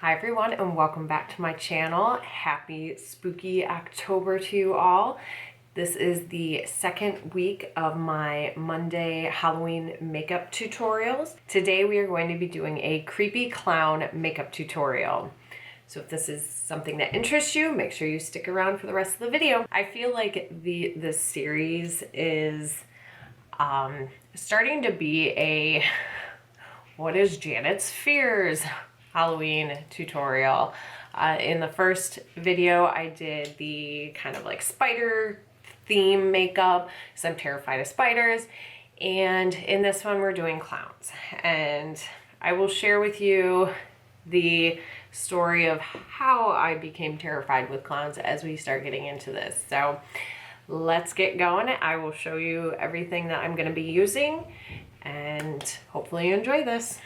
Hi everyone and welcome back to my channel. Happy spooky October to you all. This is the second week of my Monday Halloween makeup tutorials. Today we are going to be doing a creepy clown makeup tutorial. So if this is something that interests you, make sure you stick around for the rest of the video. I feel like this series is starting to be a what is Janet's fears Halloween tutorial. In the first video I did the kind of like spider theme makeup because I'm terrified of spiders, and in this one we're doing clowns, and I will share with you the story of how I became terrified with clowns as we start getting into this. So let's get going. I will show you everything that I'm going to be using and hopefully you enjoy this.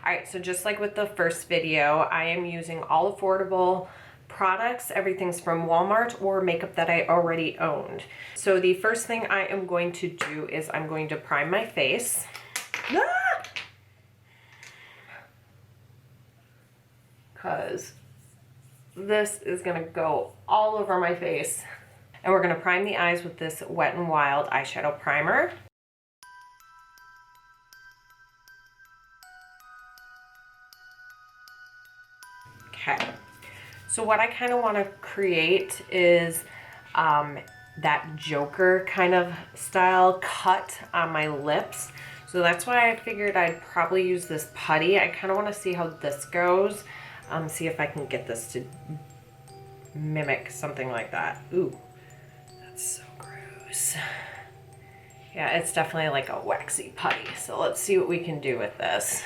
Alright, so just like with the first video, I am using all affordable products. Everything's from Walmart or makeup that I already owned. So the first thing I am going to do is I'm going to prime my face. Because this is going to go all over my face. And we're going to prime the eyes with this Wet n Wild eyeshadow primer. Okay, so what I kind of want to create is that Joker kind of style cut on my lips. So that's why I figured I'd probably use this putty. I kind of want to see how this goes. See if I can get this to mimic something like that. Ooh, that's so gross. Yeah, it's definitely like a waxy putty. So let's see what we can do with this.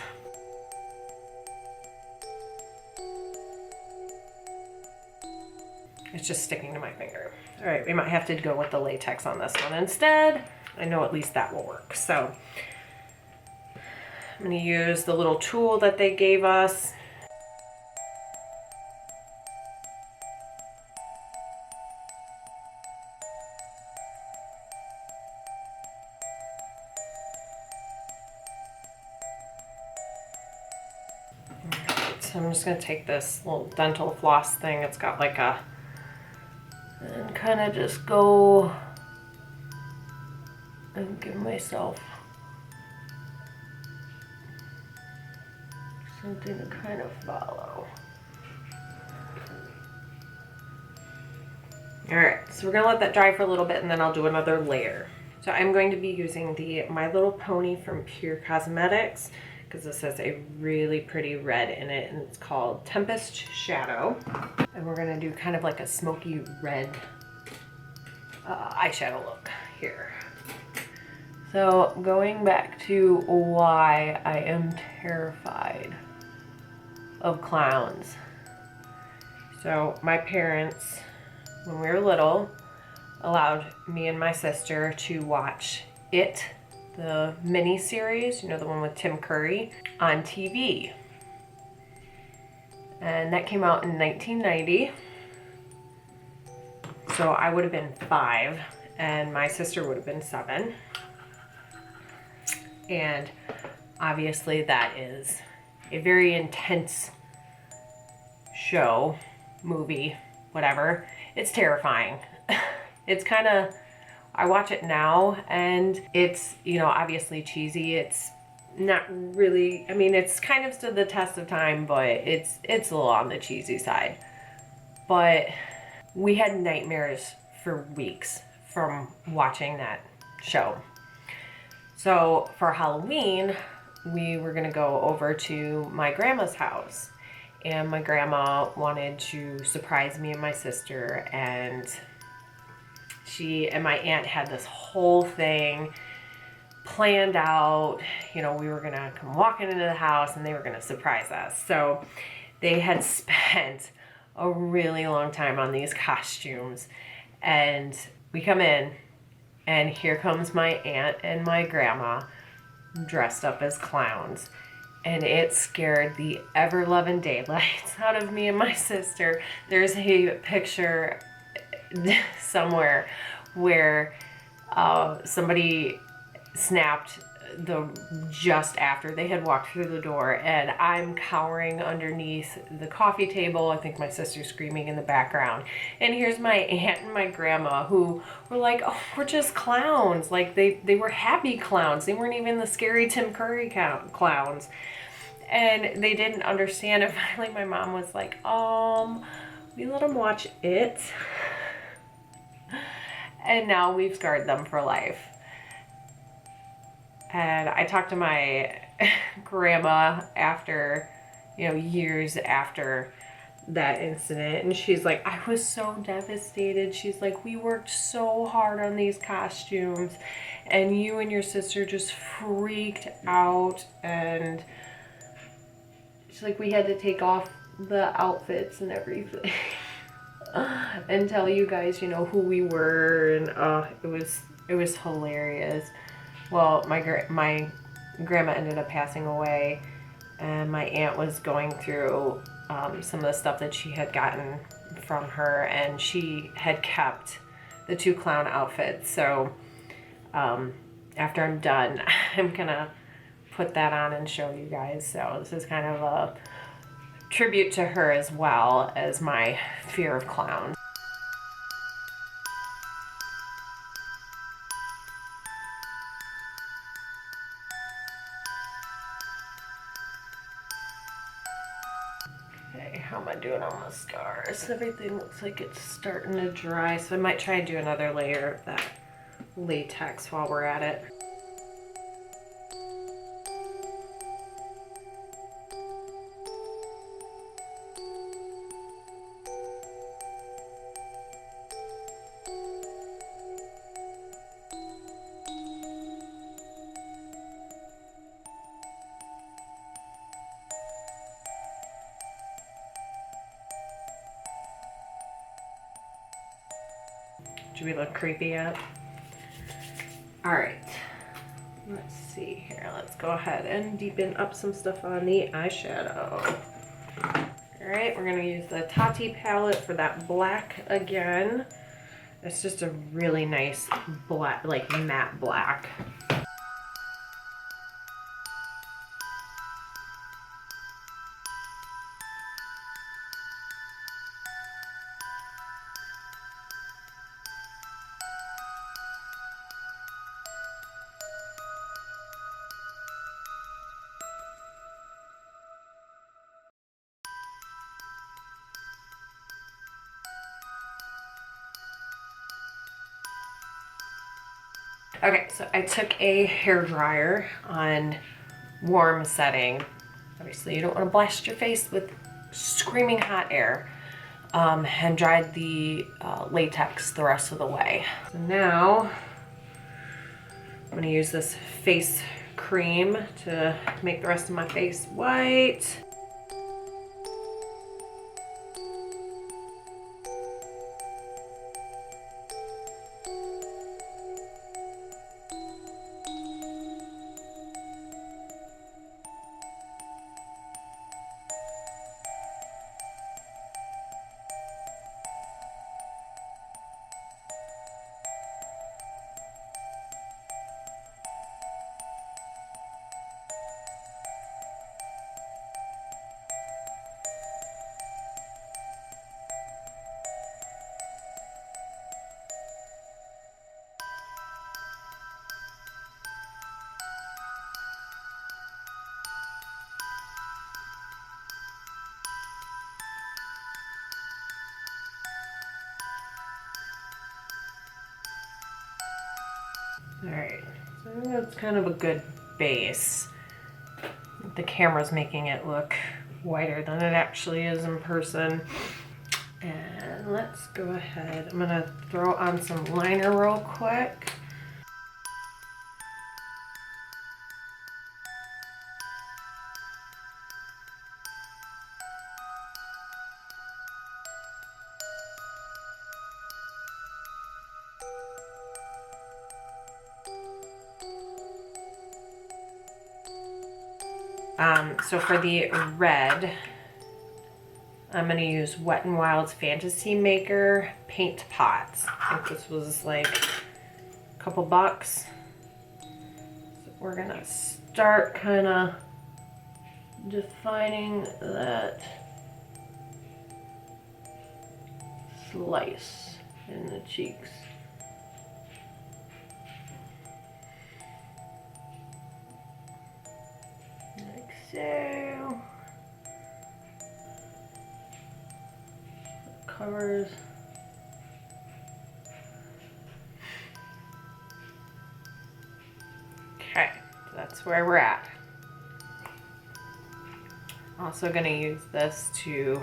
It's just sticking to my finger. All right, we might have to go with the latex on this one instead. I know at least that will work. So I'm gonna use the little tool that they gave us. All right, so I'm just gonna take this little dental floss thing. It's got like a, and kind of just go and give myself something to kind of follow. All right, so we're gonna let that dry for a little bit and then I'll do another layer. So I'm going to be using the My Little Pony from Pure Cosmetics because this has a really pretty red in it and it's called Tempest Shadow. And we're gonna do kind of like a smoky red eyeshadow look here. So going back to why I am terrified of clowns. So my parents, when we were little, allowed me and my sister to watch It, the mini series, you know, the one with Tim Curry, on TV. And that came out in 1990. So I would have been 5 and my sister would have been 7. And obviously that is a very intense show, movie, whatever. It's terrifying. It's kind of, I watch it now and it's, you know, obviously cheesy. It's not really, I mean, it's kind of stood the test of time, but it's a little on the cheesy side. But we had nightmares for weeks from watching that show. So for Halloween, we were gonna go over to my grandma's house, and my grandma wanted to surprise me and my sister, and she and my aunt had this whole thing planned out. You know, we were gonna come walking into the house and they were gonna surprise us. So they had spent a really long time on these costumes, and we come in and here comes my aunt and my grandma dressed up as clowns, and it scared the ever-loving daylights out of me and my sister. There's a picture somewhere where somebody snapped just after they had walked through the door, and I'm cowering underneath the coffee table. I think my sister's screaming in the background, and here's my aunt and my grandma, who were like, oh, we're just clowns. Like they were happy clowns. They weren't even the scary Tim Curry clowns, and they didn't understand. And finally my mom was like, we let them watch it, and now we've scarred them for life. And I talked to my grandma after, years after that incident, and she's like, I was so devastated. She's like, we worked so hard on these costumes, and you and your sister just freaked out, and she's like, we had to take off the outfits and everything and tell you guys, who we were, and it was hilarious. Well, my grandma ended up passing away, and my aunt was going through some of the stuff that she had gotten from her, and she had kept the 2 clown outfits. So after I'm done, I'm gonna put that on and show you guys. So this is kind of a tribute to her as well as my fear of clowns. How am I doing on the scars? Everything looks like it's starting to dry, so I might try and do another layer of that latex while we're at it. Should we look creepy yet? All right, let's see here. Let's go ahead and deepen up some stuff on the eyeshadow. All right, we're gonna use the Tati palette for that black again. It's just a really nice black, like matte black. Okay, so I took a hair dryer on warm setting. Obviously you don't want to blast your face with screaming hot air, and dried the latex the rest of the way. So now I'm going to use this face cream to make the rest of my face white. Alright, so I think that's kind of a good base. The camera's making it look whiter than it actually is in person. And let's go ahead, I'm gonna throw on some liner real quick. So for the red, I'm going to use Wet n Wild's Fantasy Maker paint pots. I think this was like a couple bucks. So we're gonna start kind of defining that slice in the cheeks. Like so. Covers. Okay, so that's where we're at. Also gonna use this to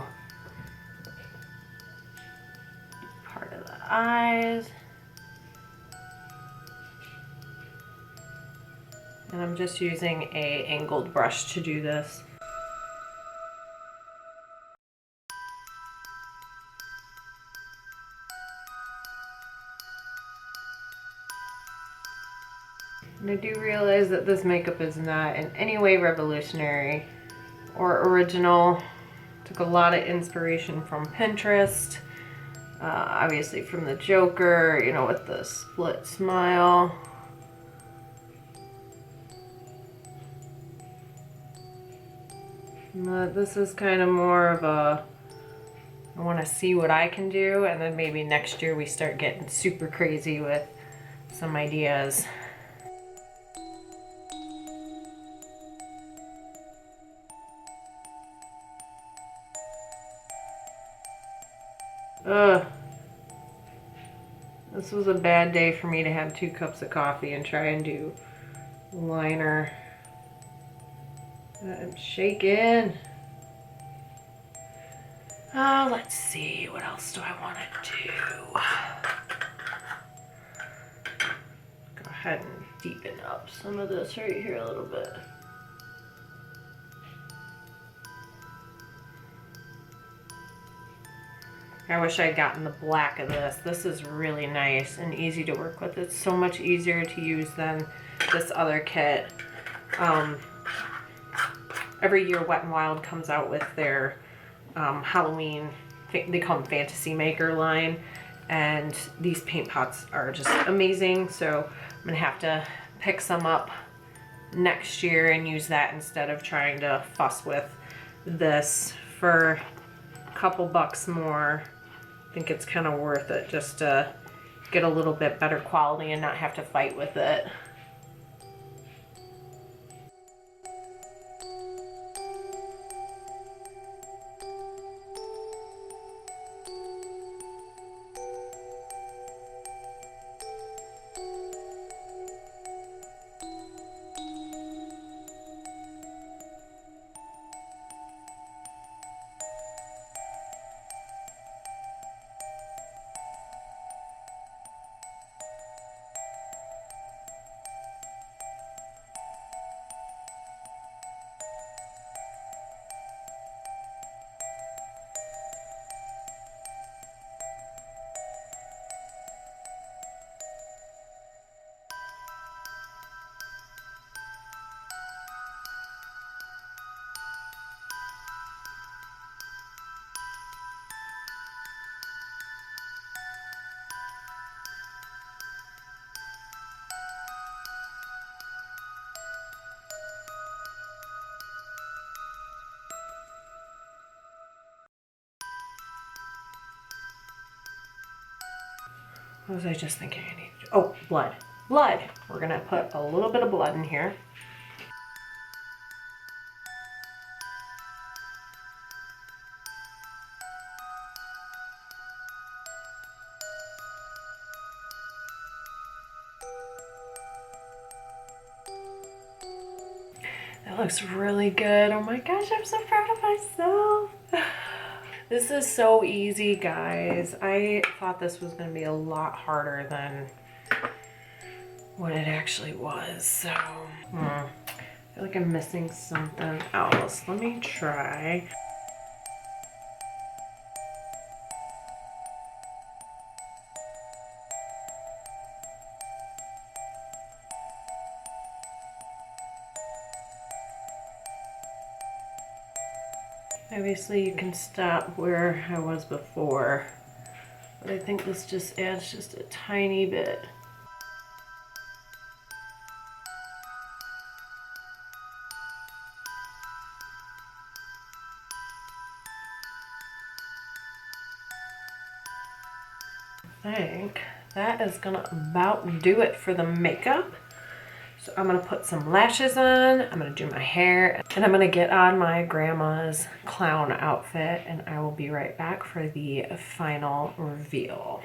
part of the eyes. And I'm just using a angled brush to do this. And I do realize that this makeup is not in any way revolutionary or original. Took a lot of inspiration from Pinterest, obviously from the Joker, you know, with the split smile. But this is kind of more of a, I want to see what I can do, and then maybe next year we start getting super crazy with some ideas. Ugh. This was a bad day for me to have 2 cups of coffee and try and do liner. I'm shaking. Let's see, what else do I want to do? Go ahead and deepen up some of this right here a little bit. I wish I'd gotten the black of this. This is really nice and easy to work with. It's so much easier to use than this other kit. Every year Wet n Wild comes out with their Halloween, they call them Fantasy Maker line, and these paint pots are just amazing. So I'm gonna have to pick some up next year and use that instead of trying to fuss with this for a couple bucks more. I think it's kind of worth it just to get a little bit better quality and not have to fight with it. What was I just thinking I needed? Oh, blood. Blood. We're gonna put a little bit of blood in here. That looks really good. Oh my gosh, I'm so proud of myself. This is so easy, guys. I thought this was going to be a lot harder than what it actually was. So, I feel like I'm missing something else. Let me try. Obviously you can stop where I was before, but I think this just adds just a tiny bit. think that is gonna about do it for the makeup. So I'm gonna put some lashes on, I'm gonna do my hair, and I'm gonna get on my grandma's clown outfit, and I will be right back for the final reveal.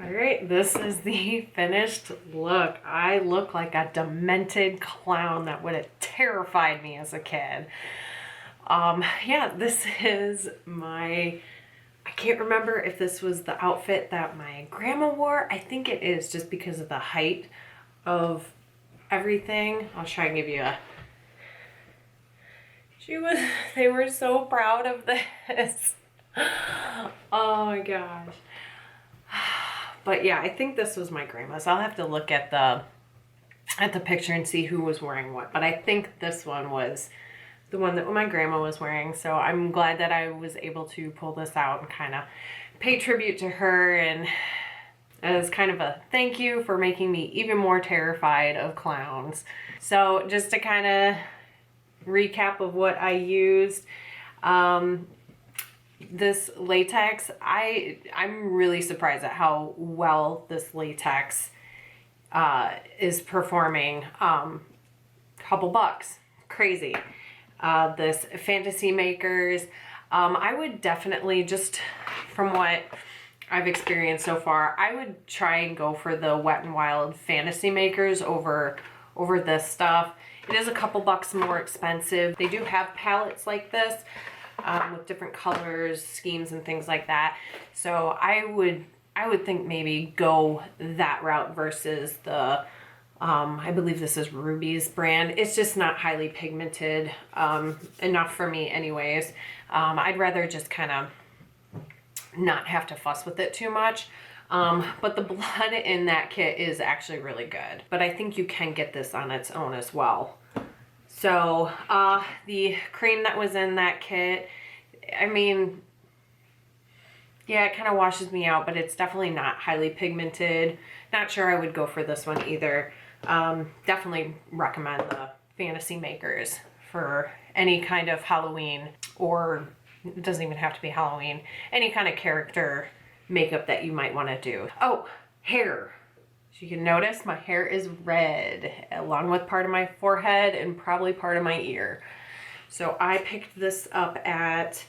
Alright, this is the finished look. I look like a demented clown that would have terrified me as a kid. Yeah, this is my, I can't remember if this was the outfit that my grandma wore. I think it is, just because of the height of everything. I'll try and give you a, they were so proud of this. Oh my gosh. But yeah, I think this was my grandma's. I'll have to look at the picture and see who was wearing what. But I think this one was the one that my grandma was wearing. So I'm glad that I was able to pull this out and kind of pay tribute to her, and as kind of a thank you for making me even more terrified of clowns. So just to kind of recap of what I used. This latex, I'm really surprised at how well this latex is performing. Couple bucks, crazy. This Fantasy Makers, I would definitely, just from what I've experienced so far, I would try and go for the Wet n Wild Fantasy Makers over this stuff. It is a couple bucks more expensive. They do have palettes like this, with different colors, schemes, and things like that. So I would think maybe go that route versus the, I believe this is Rubies brand. It's just not highly pigmented enough for me anyways. I'd rather just kind of not have to fuss with it too much. But the blood in that kit is actually really good. But I think you can get this on its own as well. So, the cream that was in that kit, I mean, yeah, it kind of washes me out, but it's definitely not highly pigmented. Not sure I would go for this one either. Definitely recommend the Fantasy Makers for any kind of Halloween, or it doesn't even have to be Halloween, any kind of character makeup that you might want to do. Oh, hair. As you can notice, my hair is red, along with part of my forehead and probably part of my ear. So I picked this up at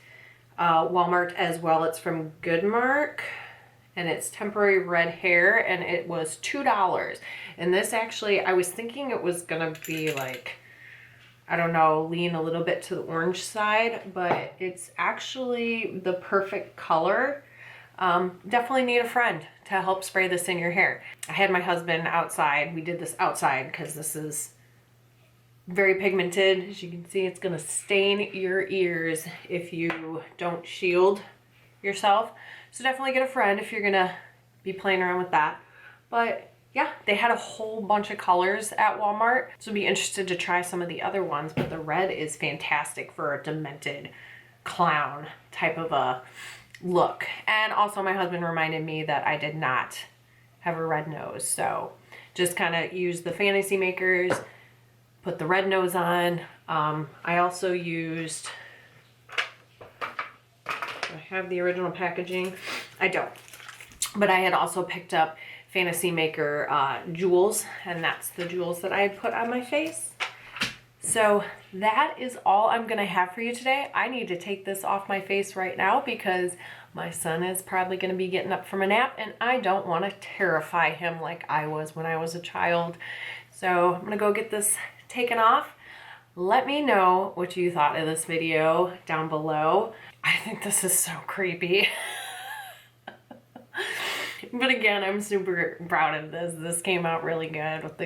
Walmart as well. It's from Goodmark, and it's temporary red hair, and it was $2. And this actually, I was thinking it was gonna be like, I don't know, lean a little bit to the orange side, but it's actually the perfect color. Definitely need a friend to help spray this in your hair. I had my husband outside. We did this outside because this is very pigmented. As you can see, it's gonna stain your ears if you don't shield yourself. So definitely get a friend if you're gonna be playing around with that. But yeah, they had a whole bunch of colors at Walmart. So I'd be interested to try some of the other ones, but the red is fantastic for a demented clown type of a look. And also my husband reminded me that I did not have a red nose, so just kind of use the Fantasy Makers, put the red nose on. I also used, do I have the original packaging? I don't, but I had also picked up Fantasy Maker jewels, and that's the jewels that I put on my face. So that is all I'm gonna have for you today. I need to take this off my face right now because my son is probably gonna be getting up from a nap, and I don't wanna terrify him like I was when I was a child. So I'm gonna go get this taken off. Let me know what you thought of this video down below. I think this is so creepy. But again, I'm super proud of this. This came out really good with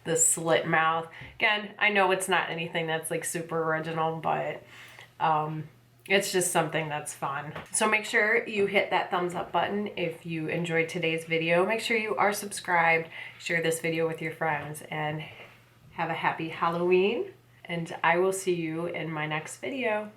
the slit mouth. Again, I know it's not anything that's like super original, but It's just something that's fun. So make sure you hit that thumbs up button if you enjoyed today's video. Make sure you are subscribed, share this video with your friends, and have a happy Halloween. And I will see you in my next video.